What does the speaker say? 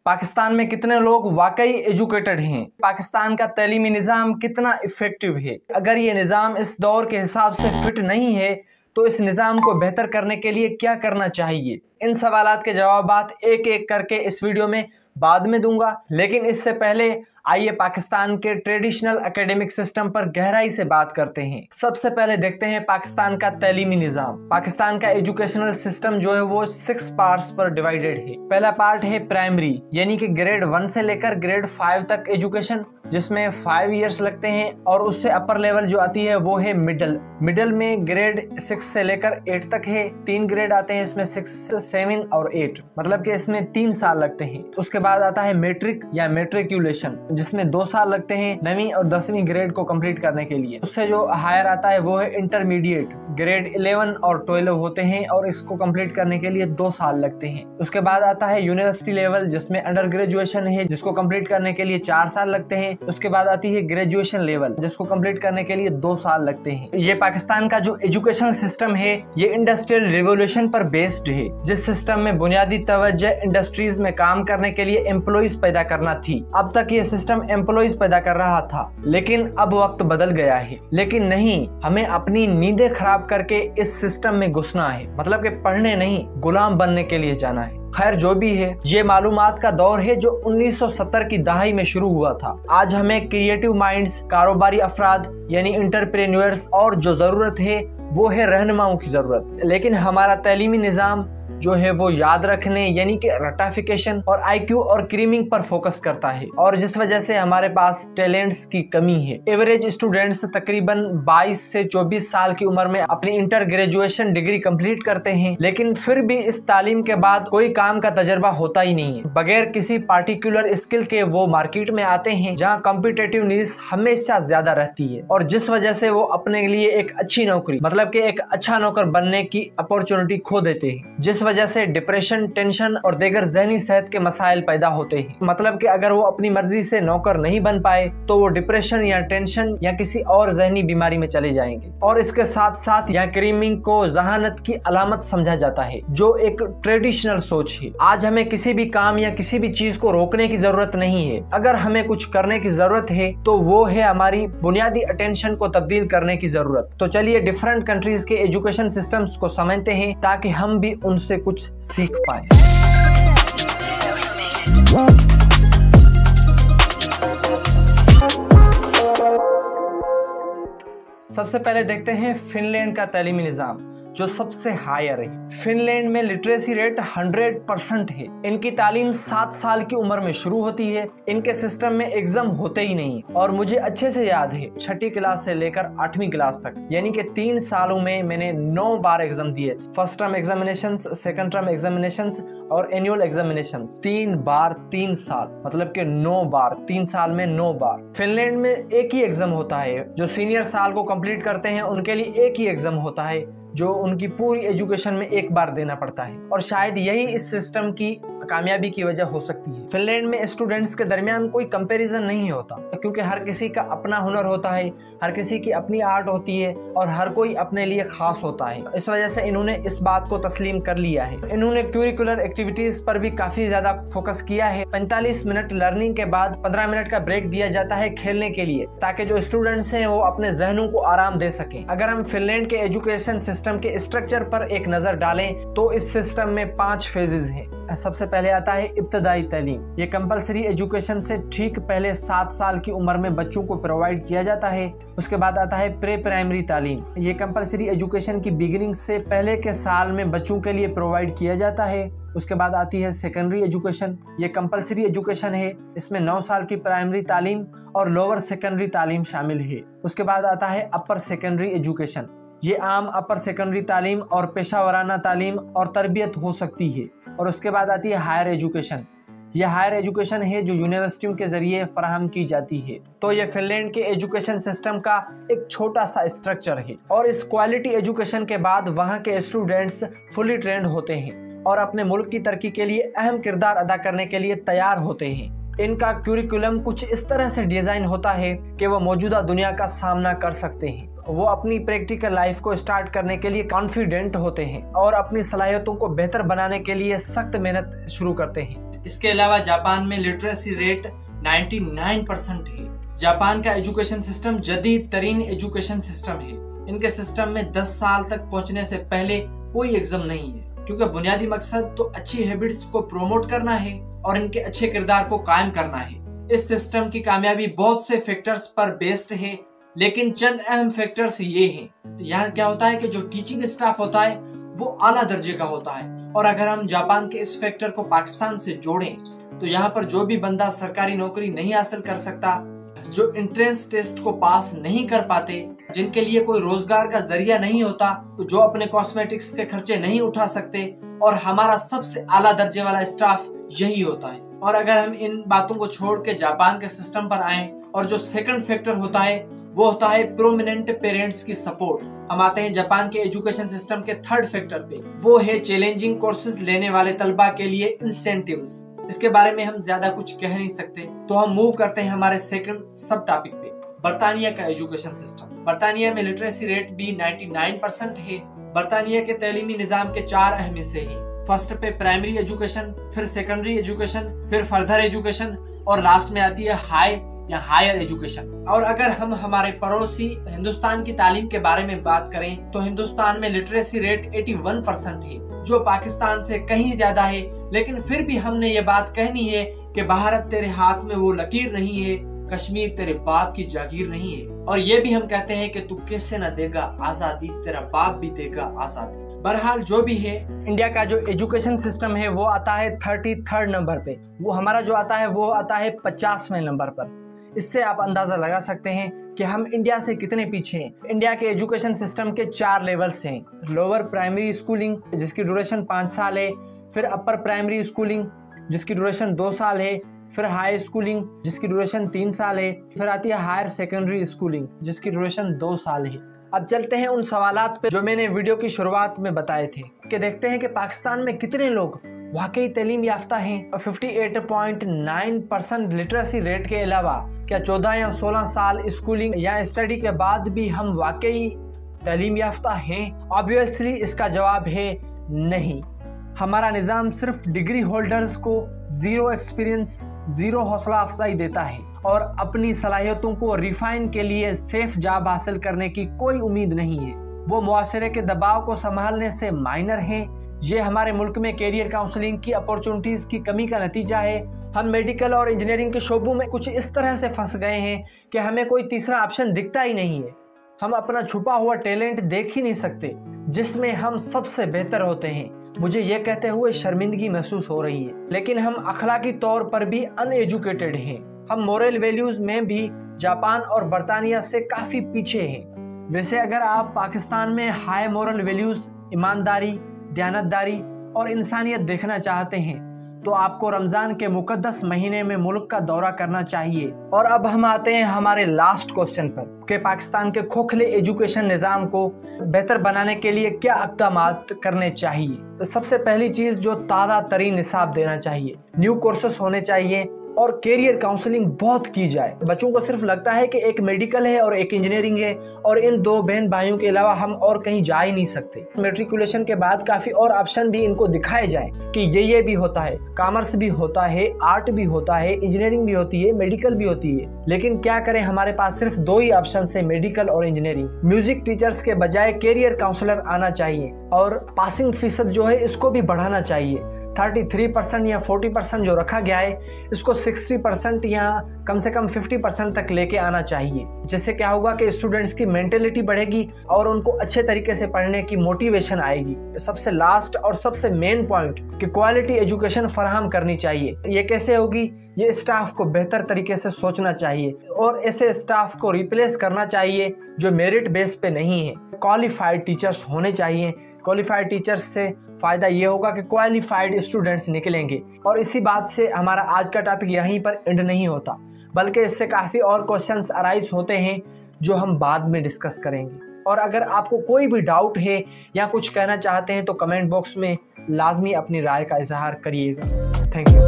पाकिस्तान में कितने लोग वाकई एजुकेटेड हैं, पाकिस्तान का तालीमी निज़ाम कितना इफेक्टिव है। अगर ये निज़ाम इस दौर के हिसाब से फिट नहीं है तो इस निज़ाम को बेहतर करने के लिए क्या करना चाहिए। इन सवालात के जवाबात एक एक करके इस वीडियो में बाद में दूंगा, लेकिन इससे पहले आइए पाकिस्तान के ट्रेडिशनल एकेडमिक सिस्टम पर गहराई से बात करते हैं। सबसे पहले देखते हैं पाकिस्तान का तालीमी निज़ाम। पाकिस्तान का एजुकेशनल सिस्टम जो है वो 6 पार्ट्स पर डिवाइडेड है। पहला पार्ट है प्राइमरी, यानी कि ग्रेड 1 से लेकर ग्रेड 5 तक एजुकेशन, जिसमें 5 इयर्स लगते हैं, और उससे अपर लेवल जो आती है वो है मिडल में ग्रेड 6 से लेकर 8 तक है। 3 ग्रेड आते हैं इसमें, 6, 7 और 8, मतलब कि इसमें 3 साल लगते हैं। उसके बाद आता है मैट्रिक या मैट्रिकुलेशन, जिसमें 2 साल लगते हैं 9वीं और 10वीं ग्रेड को कंप्लीट करने के लिए। उससे जो हायर आता है वो है इंटरमीडिएट, ग्रेड 11 और 12 होते हैं और इसको कंप्लीट करने के लिए 2 साल लगते हैं। उसके बाद आता है यूनिवर्सिटी लेवल, जिसमें अंडर ग्रेजुएशन है, जिसको कंप्लीट करने के लिए 4 साल लगते हैं। उसके बाद आती है ग्रेजुएशन लेवल, जिसको कंप्लीट करने के लिए 2 साल लगते हैं। ये पाकिस्तान का जो एजुकेशन सिस्टम है ये इंडस्ट्रियल रिवोल्यूशन पर बेस्ड है, जिस सिस्टम में बुनियादी तवज्जो इंडस्ट्रीज में काम करने के लिए एम्प्लॉइज पैदा करना थी। अब तक ये सिस्टम एम्प्लॉइज पैदा कर रहा था, लेकिन अब वक्त बदल गया है। लेकिन नहीं, हमें अपनी नींदें खराब करके इस सिस्टम में घुसना है, मतलब कि पढ़ने नहीं, गुलाम बनने के लिए जाना है। खैर जो भी है, ये मालूमात का दौर है जो 1970 की दहाई में शुरू हुआ था। आज हमें क्रिएटिव माइंड्स, कारोबारी अफराद यानी एंटरप्रेन्योर्स, और जो जरूरत है वो है रहनुमाओं की जरूरत। लेकिन हमारा तालीमी निज़ाम जो है वो याद रखने यानी कि रटाफिकेशन और IQ और क्रीमिंग पर फोकस करता है, और जिस वजह से हमारे पास टैलेंट्स की कमी है। एवरेज स्टूडेंट्स तकरीबन 22 से 24 साल की उम्र में अपनी इंटर ग्रेजुएशन डिग्री कंप्लीट करते हैं, लेकिन फिर भी इस तालीम के बाद कोई काम का तजर्बा होता ही नहीं है। बगैर किसी पार्टिकुलर स्किल के वो मार्केट में आते हैं जहाँ कॉम्पिटिटिव नीड्स हमेशा ज्यादा रहती है, और जिस वजह से वो अपने लिए एक अच्छी नौकरी, मतलब कि एक अच्छा नौकर बनने की अपॉर्चुनिटी खो देते हैं, जिस वजह से डिप्रेशन, टेंशन और दीगर ज़हनी सेहत के मसाइल पैदा होते हैं। मतलब कि अगर वो अपनी मर्जी से नौकर नहीं बन पाए तो वो डिप्रेशन या टेंशन या किसी और ज़हनी बीमारी में चले जाएंगे। और इसके साथ साथ यहाँ क्रीमिंग को जहानत की अलामत समझा जाता है, जो एक ट्रेडिशनल सोच है। आज हमें किसी भी काम या किसी भी चीज को रोकने की जरूरत नहीं है। अगर हमें कुछ करने की जरूरत है तो वो है हमारी बुनियादी अटेंशन को तब्दील करने की जरूरत। तो चलिए डिफरेंट कंट्रीज के एजुकेशन सिस्टम्स को समझते हैं ताकि हम भी उनसे कुछ सीख पाए। सबसे पहले देखते हैं फिनलैंड का तालीमी निज़ाम, जो सबसे हायर है। फिनलैंड में लिटरेसी रेट 100% है। इनकी तालीम 7 साल की उम्र में शुरू होती है। इनके सिस्टम में एग्जाम होते ही नहीं, और मुझे अच्छे से याद है 6ठी क्लास से लेकर 8वीं क्लास तक, यानी कि 3 सालों में मैंने 9 बार एग्जाम दिए। First term examinations, second term examinations और एनुअल एग्जामिनेशंस। 3 बार 3 साल, मतलब कि 9 बार, 3 साल में 9 बार। फिनलैंड में एक ही एग्जाम होता है। जो सीनियर साल को कंप्लीट करते हैं उनके लिए एक ही एग्जाम होता है, जो उनकी पूरी एजुकेशन में एक बार देना पड़ता है, और शायद यही इस सिस्टम की कामयाबी की वजह हो सकती है। फिनलैंड में स्टूडेंट्स के दरमियान कोई कंपैरिजन नहीं होता, क्योंकि हर किसी का अपना हुनर होता है, हर किसी की अपनी आर्ट होती है, और हर कोई अपने लिए खास होता है। इस वजह से इन्होंने इस बात को तस्लीम कर लिया है। इन्होंने करिकुलर एक्टिविटीज पर भी काफी ज्यादा फोकस किया है। 45 मिनट लर्निंग के बाद 15 मिनट का ब्रेक दिया जाता है खेलने के लिए, ताकि जो स्टूडेंट्स हैं वो अपने जहनों को आराम दे सकें। अगर हम फिनलैंड के एजुकेशन सिस्टम के स्ट्रक्चर पर एक नजर डालें तो इस सिस्टम में 5 फेजेस हैं। सबसे पहले आता है इब्तदाई तालीम। ये कंपलसरी एजुकेशन से ठीक पहले 7 साल की उम्र में बच्चों को प्रोवाइड किया जाता है। उसके बाद आता है प्री प्राइमरी तालीम। ये कंपलसरी एजुकेशन की बिगिनिंग से पहले के साल में बच्चों के लिए प्रोवाइड किया जाता है। उसके बाद आती है सेकेंडरी एजुकेशन। ये कंपलसरी एजुकेशन है, इसमें 9 साल की प्राइमरी तालीम और लोअर सेकेंडरी तालीम शामिल है। उसके बाद आता है अपर सेकेंडरी एजुकेशन। ये आम अपर सेकेंडरी तालीम और पेशा वराना तालीम और तरबियत हो सकती है। और उसके बाद आती है हायर एजुकेशन। यह हायर एजुकेशन है जो यूनिवर्सिटियों के जरिए फराहम की जाती है। तो ये फिनलैंड के एजुकेशन सिस्टम का एक छोटा सा स्ट्रक्चर है, और इस क्वालिटी एजुकेशन के बाद वहाँ के स्टूडेंट्स फुली ट्रेंड होते हैं और अपने मुल्क की तरक्की के लिए अहम किरदार अदा करने के लिए तैयार होते हैं। इनका क्यूरिकुलम कुछ इस तरह से डिजाइन होता है कि वो मौजूदा दुनिया का सामना कर सकते हैं। वो अपनी प्रैक्टिकल लाइफ को स्टार्ट करने के लिए कॉन्फिडेंट होते हैं और अपनी सलाहियतों को बेहतर बनाने के लिए सख्त मेहनत शुरू करते हैं। इसके अलावा जापान में लिटरेसी रेट 99% है। जापान का एजुकेशन सिस्टम जदीद तरीन एजुकेशन सिस्टम है। इनके सिस्टम में 10 साल तक पहुंचने से पहले कोई एग्जाम नहीं है, क्योंकि बुनियादी मकसद तो अच्छी हैबिट्स को प्रमोट करना है और इनके अच्छे किरदार को कायम करना है। इस सिस्टम की कामयाबी बहुत से फैक्टर्स पर बेस्ड है, लेकिन चंद अहम फैक्टर्स ये हैं। यहाँ क्या होता है कि जो टीचिंग स्टाफ होता है वो आला दर्जे का होता है, और अगर हम जापान के इस फैक्टर को पाकिस्तान से जोड़ें तो यहाँ पर जो भी बंदा सरकारी नौकरी नहीं हासिल कर सकता, जो एंट्रेंस टेस्ट को पास नहीं कर पाते, जिनके लिए कोई रोजगार का जरिया नहीं होता, तो जो अपने कॉस्मेटिक्स के खर्चे नहीं उठा सकते, और हमारा सबसे आला दर्जे वाला स्टाफ यही होता है। और अगर हम इन बातों को छोड़ के जापान के सिस्टम पर आए, और जो सेकंड फैक्टर होता है वो होता है प्रोमिनेंट पेरेंट्स की सपोर्ट। हम आते हैं जापान के एजुकेशन सिस्टम के थर्ड फैक्टर पे, वो है चैलेंजिंग कोर्सेज लेने वाले तलबा के लिए इंसेंटिव्स। इसके बारे में हम ज्यादा कुछ कह नहीं सकते, तो हम मूव करते हैं हमारे सेकंड सब टॉपिक पे, बर्तानिया का एजुकेशन सिस्टम। बर्तानिया में लिटरेसी रेट भी 99% है। बर्तानिया के तैलीमी निजाम के 4 अहम हिस्से हैं। फर्स्ट पे प्राइमरी एजुकेशन, फिर सेकेंडरी एजुकेशन, फिर फर्दर एजुकेशन, और लास्ट में आती है हाई या हायर एजुकेशन। और अगर हम हमारे पड़ोसी हिंदुस्तान की तालीम के बारे में बात करें तो हिंदुस्तान में लिटरेसी रेट 81% है, जो पाकिस्तान से कहीं ज्यादा है। लेकिन फिर भी हमने ये बात कहनी है कि भारत तेरे हाथ में वो लकीर नहीं है, कश्मीर तेरे बाप की जागीर नहीं है। और ये भी हम कहते हैं कि तू कैसे न देगा आजादी, तेरा बाप भी देगा आजादी। बहरहाल जो भी है, इंडिया का जो एजुकेशन सिस्टम है वो आता है 33rd नंबर पे, वो हमारा जो आता है वो आता है 50वें नंबर पर। इससे आप अंदाजा लगा सकते हैं कि हम इंडिया से कितने पीछे हैं। इंडिया के एजुकेशन सिस्टम के 4 लेवल्स हैं। लोअर प्राइमरी स्कूलिंग जिसकी ड्यूरेशन 5 साल है, फिर अपर प्राइमरी स्कूलिंग जिसकी ड्यूरेशन 2 साल है, फिर हाई स्कूलिंग जिसकी ड्यूरेशन 3 साल है, फिर आती है हायर सेकेंडरी स्कूलिंग जिसकी ड्यूरेशन 2 साल है। अब चलते हैं उन सवालात पे जो मैंने वीडियो की शुरुआत में बताए थे, कि देखते हैं कि पाकिस्तान में कितने लोग वाकई तालीम याफ्ता हैं। 58.9% लिटरेसी रेट के अलावा क्या 14 या 16 साल स्कूलिंग या स्टडी के बाद भी हम वाकई तालीम याफ्ता हैं? ऑब्वियसली इसका जवाब है नहीं। हमारा निज़ाम सिर्फ डिग्री होल्डर्स को जीरो एक्सपीरियंस, जीरो हौसला अफजाई देता है, और अपनी सलाहियतों को रिफाइन के लिए सेफ जॉब हासिल करने की कोई उम्मीद नहीं है। वो मुआशरे के दबाव को संभालने से माइनर हैं। ये हमारे मुल्क में कैरियर काउंसलिंग की अपॉर्चुनिटीज़ की कमी का नतीजा है। हम मेडिकल और इंजीनियरिंग के शोबों में कुछ इस तरह से फंस गए हैं कि हमें कोई तीसरा ऑप्शन दिखता ही नहीं है। हम अपना छुपा हुआ टैलेंट देख ही नहीं सकते जिसमें हम सबसे बेहतर होते हैं। मुझे ये कहते हुए शर्मिंदगी महसूस हो रही है, लेकिन हम अखलाकी तौर पर भी अनएजुकेटेड हैं। हम मोरल वैल्यूज में भी जापान और बर्तानिया से काफ़ी पीछे हैं। वैसे अगर आप पाकिस्तान में हाई मोरल वैल्यूज, ईमानदारी, दयानतदारी और इंसानियत देखना चाहते हैं तो आपको रमज़ान के मुकद्दस महीने में मुल्क का दौरा करना चाहिए। और अब हम आते हैं हमारे लास्ट क्वेश्चन पर कि पाकिस्तान के खोखले एजुकेशन निज़ाम को बेहतर बनाने के लिए क्या इक़दामात करने चाहिए। तो सबसे पहली चीज़, जो ताज़ा तरीन निसाब देना चाहिए, न्यू कोर्सेस होने चाहिए, और कैरियर काउंसलिंग बहुत की जाए। बच्चों को सिर्फ लगता है कि एक मेडिकल है और एक इंजीनियरिंग है, और इन 2 बहन भाइयों के अलावा हम और कहीं जा ही नहीं सकते। मैट्रिकुलेशन के बाद काफ़ी और ऑप्शन भी इनको दिखाए जाएं कि ये भी होता है, कॉमर्स भी होता है, आर्ट भी होता है, इंजीनियरिंग भी होती है, मेडिकल भी होती है। लेकिन क्या करें, हमारे पास सिर्फ 2 ही ऑप्शन है, मेडिकल और इंजीनियरिंग। म्यूजिक टीचर्स के बजाय कैरियर काउंसलर आना चाहिए, और पासिंग फीसद जो है इसको भी बढ़ाना चाहिए। 33% या 40% जो रखा गया है, इसको 60% या कम से कम 50% तक लेके आना चाहिए। जिससे क्या होगा कि स्टूडेंट्स की मेंटेलिटी बढ़ेगी और उनको अच्छे तरीके से पढ़ने की मोटिवेशन आएगी। सबसे लास्ट और सबसे मेन पॉइंट कि क्वालिटी एजुकेशन फराहम करनी चाहिए। ये कैसे होगी? ये स्टाफ को बेहतर तरीके से सोचना चाहिए, और ऐसे स्टाफ को रिप्लेस करना चाहिए जो मेरिट बेस पे नहीं है। क्वालिफाइड टीचर्स होने चाहिए। क्वालिफाइड टीचर्स से फ़ायदा ये होगा कि क्वालिफाइड स्टूडेंट्स निकलेंगे। और इसी बात से हमारा आज का टॉपिक यहीं पर एंड नहीं होता, बल्कि इससे काफ़ी और क्वेश्चंस अराइज होते हैं जो हम बाद में डिस्कस करेंगे। और अगर आपको कोई भी डाउट है या कुछ कहना चाहते हैं तो कमेंट बॉक्स में लाजमी अपनी राय का इजहार करिएगा। Thank you.